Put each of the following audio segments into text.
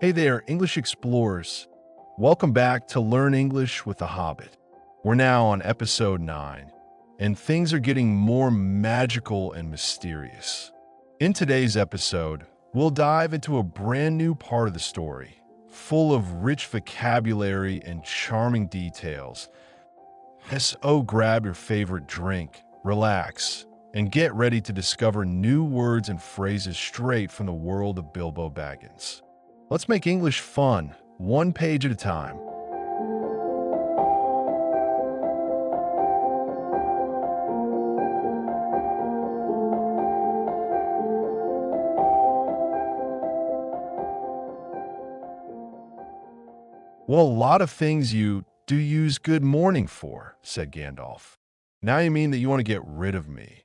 Hey there, English explorers. Welcome back to Learn English with the Hobbit. We're now on episode 9, and things are getting more magical and mysterious. In today's episode, we'll dive into a brand new part of the story, full of rich vocabulary and charming details. So grab your favorite drink, relax, and get ready to discover new words and phrases straight from the world of Bilbo Baggins. Let's make English fun, one page at a time. Well, a lot of things you do use good morning for, said Gandalf. Now you mean that you want to get rid of me,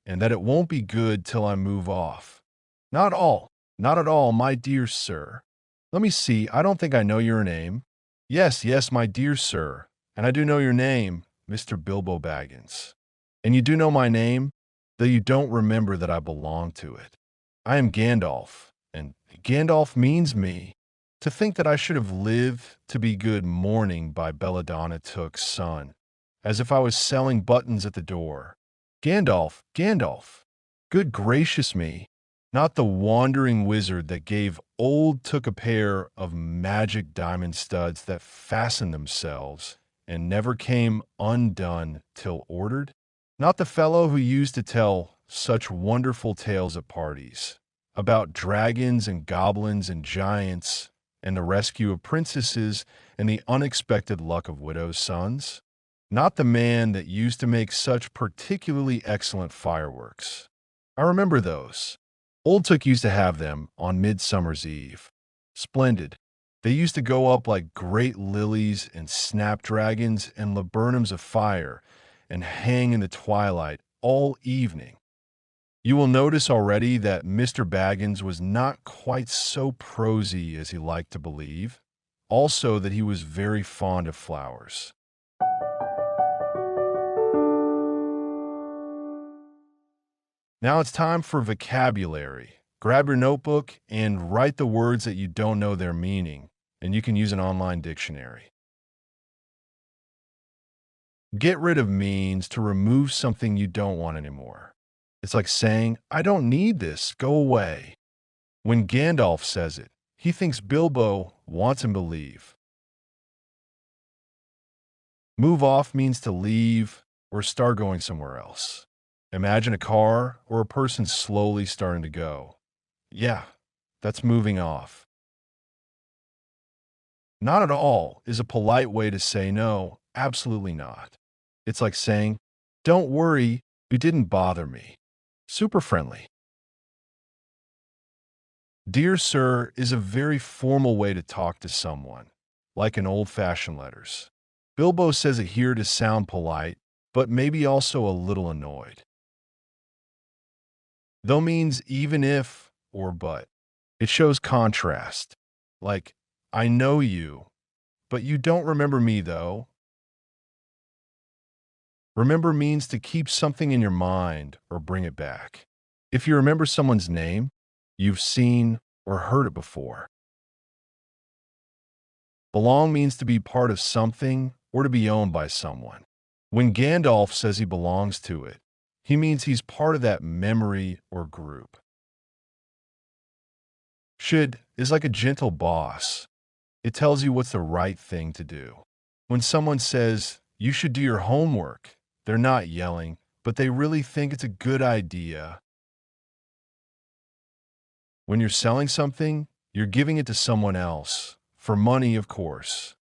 and that it won't be good till I move off. Not at all, my dear sir. Let me see, I don't think I know your name. Yes, my dear sir, and I do know your name, Mr. Bilbo Baggins. And you do know my name, though you don't remember that I belong to it. I am Gandalf, and Gandalf means me. To think that I should have lived to be good morning by Belladonna Took's son, as if I was selling buttons at the door. Gandalf, good gracious me, not the wandering wizard that gave old Took a pair of magic diamond studs that fastened themselves and never came undone till ordered? Not the fellow who used to tell such wonderful tales at parties about dragons and goblins and giants and the rescue of princesses and the unexpected luck of widows' sons? Not the man that used to make such particularly excellent fireworks. I remember those. Old Took used to have them on Midsummer's Eve. Splendid. They used to go up like great lilies and snapdragons and laburnums of fire and hang in the twilight all evening. You will notice already that Mr. Baggins was not quite so prosy as he liked to believe. Also that he was very fond of flowers. Now it's time for vocabulary. Grab your notebook and write the words that you don't know their meaning, and you can use an online dictionary. Get rid of means to remove something you don't want anymore. It's like saying, I don't need this, go away. When Gandalf says it, he thinks Bilbo wants him to leave. Move off means to leave or start going somewhere else. Imagine a car or a person slowly starting to go. Yeah, that's moving off. Not at all is a polite way to say no, absolutely not. It's like saying, don't worry, you didn't bother me. Super friendly. Dear sir is a very formal way to talk to someone, like in old-fashioned letters. Bilbo says it here to sound polite, but maybe also a little annoyed. Though means even if or but. It shows contrast, like, I know you, but you don't remember me though. Remember means to keep something in your mind or bring it back. If you remember someone's name, you've seen or heard it before. Belong means to be part of something or to be owned by someone. When Gandalf says he belongs to it, he means he's part of that memory or group. Should is like a gentle boss. It tells you what's the right thing to do. When someone says, you should do your homework, they're not yelling, but they really think it's a good idea. When you're selling something, you're giving it to someone else. For money, of course.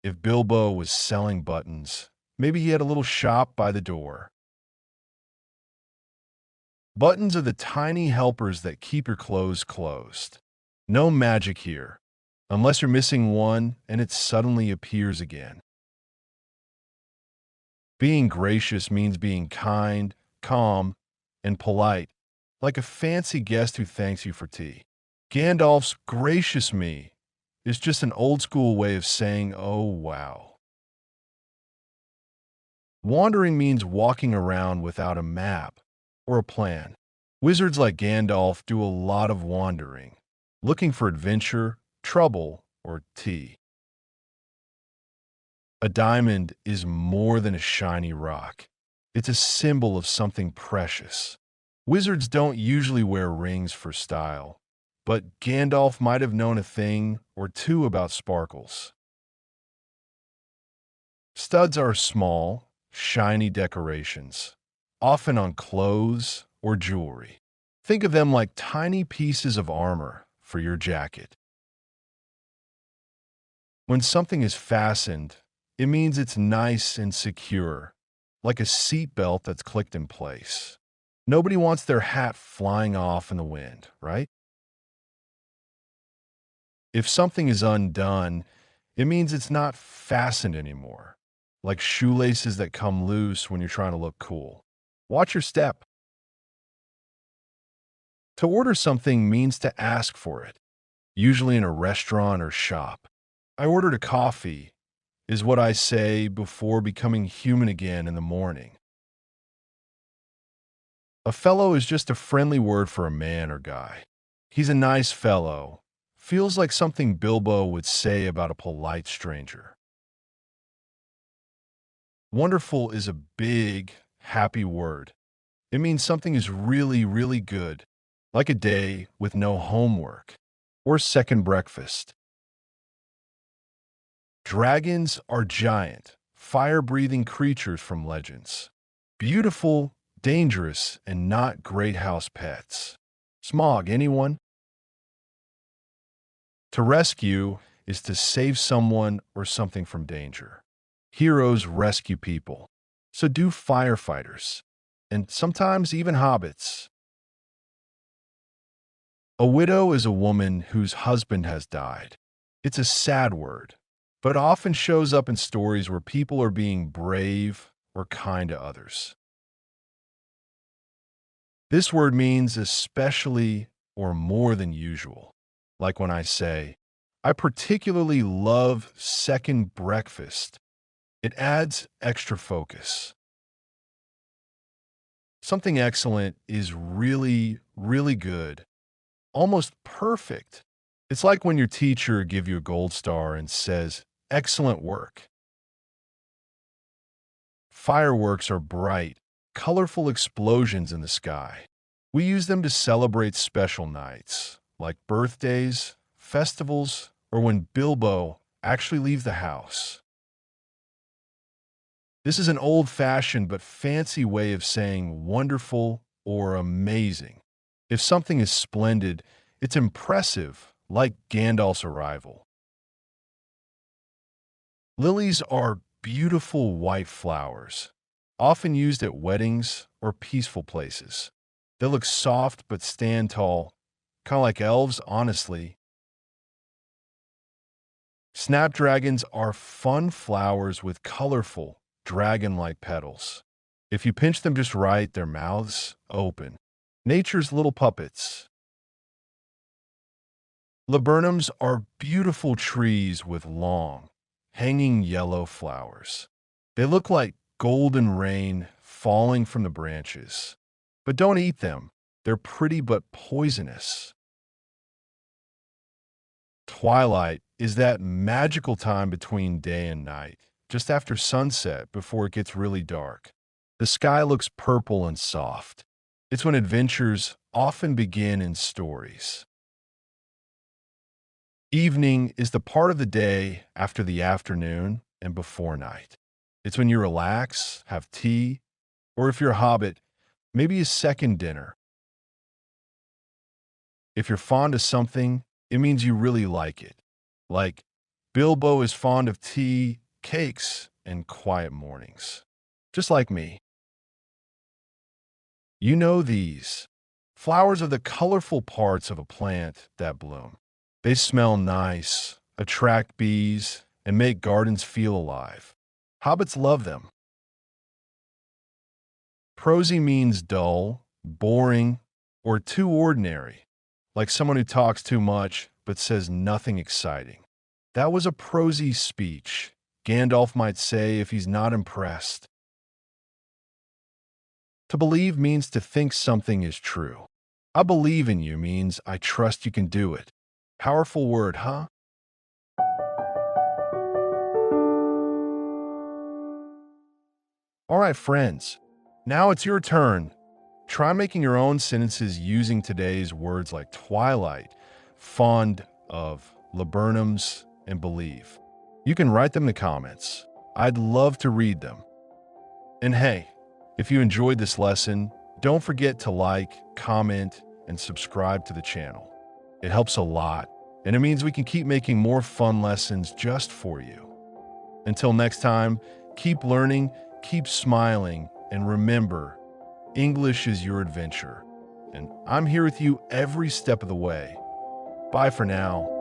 If Bilbo was selling buttons, maybe he had a little shop by the door. Buttons are the tiny helpers that keep your clothes closed. No magic here, unless you're missing one and it suddenly appears again. Being gracious means being kind, calm, and polite, like a fancy guest who thanks you for tea. Gandalf's gracious me is just an old-school way of saying, oh, wow. Wandering means walking around without a map or a plan. Wizards like Gandalf do a lot of wandering, looking for adventure trouble, or tea. A diamond is more than a shiny rock. It's a symbol of something precious. Wizards don't usually wear rings for style, but Gandalf might have known a thing or two about sparkles. Studs are small, shiny decorations, often on clothes or jewelry. Think of them like tiny pieces of armor for your jacket. When something is fastened, it means it's nice and secure, like a seat belt that's clicked in place. Nobody wants their hat flying off in the wind, right? If something is undone, it means it's not fastened anymore, like shoelaces that come loose when you're trying to look cool. Watch your step. To order something means to ask for it, usually in a restaurant or shop. I ordered a coffee, is what I say before becoming human again in the morning. A fellow is just a friendly word for a man or guy. He's a nice fellow. Feels like something Bilbo would say about a polite stranger. Wonderful is a big, happy word. It means something is really, really good, like a day with no homework or second breakfast. Dragons are giant, fire-breathing creatures from legends. Beautiful, dangerous, and not great house pets. Smog, anyone? To rescue is to save someone or something from danger. Heroes rescue people. So do firefighters, and sometimes even hobbits. A widow is a woman whose husband has died. It's a sad word, but often shows up in stories where people are being brave or kind to others. This word means especially or more than usual. Like when I say, I particularly love second breakfast. It adds extra focus. Something excellent is really, really good, almost perfect. It's like when your teacher gives you a gold star and says, excellent work. Fireworks are bright, colorful explosions in the sky. We use them to celebrate special nights, like birthdays, festivals, or when Bilbo actually leaves the house. This is an old-fashioned but fancy way of saying wonderful or amazing. If something is splendid, it's impressive, like Gandalf's arrival. Lilies are beautiful white flowers, often used at weddings or peaceful places. They look soft but stand tall, kind of like elves, honestly. Snapdragons are fun flowers with colorful, dragon-like petals. If you pinch them just right, their mouths open. Nature's little puppets. Laburnums are beautiful trees with long, hanging yellow flowers. They look like golden rain falling from the branches. But don't eat them. They're pretty but poisonous. Twilight is that magical time between day and night, just after sunset before it gets really dark. The sky looks purple and soft. It's when adventures often begin in stories. Evening is the part of the day after the afternoon and before night. It's when you relax, have tea, or if you're a hobbit, maybe a second dinner. If you're fond of something, it means you really like it. Like, Bilbo is fond of tea, cakes, and quiet mornings. Just like me. You know these. Flowers are the colorful parts of a plant that bloom. They smell nice, attract bees, and make gardens feel alive. Hobbits love them. Prosy means dull, boring, or too ordinary, like someone who talks too much but says nothing exciting. That was a prosy speech, Gandalf might say if he's not impressed. To believe means to think something is true. I believe in you means I trust you can do it. Powerful word, huh? All right, friends. Now it's your turn. Try making your own sentences using today's words like twilight, fond of, laburnums, and believe. You can write them in the comments. I'd love to read them. And hey, if you enjoyed this lesson, don't forget to like, comment, and subscribe to the channel. It helps a lot, and it means we can keep making more fun lessons just for you. Until next time, keep learning, keep smiling, and remember, English is your adventure, and I'm here with you every step of the way. Bye for now.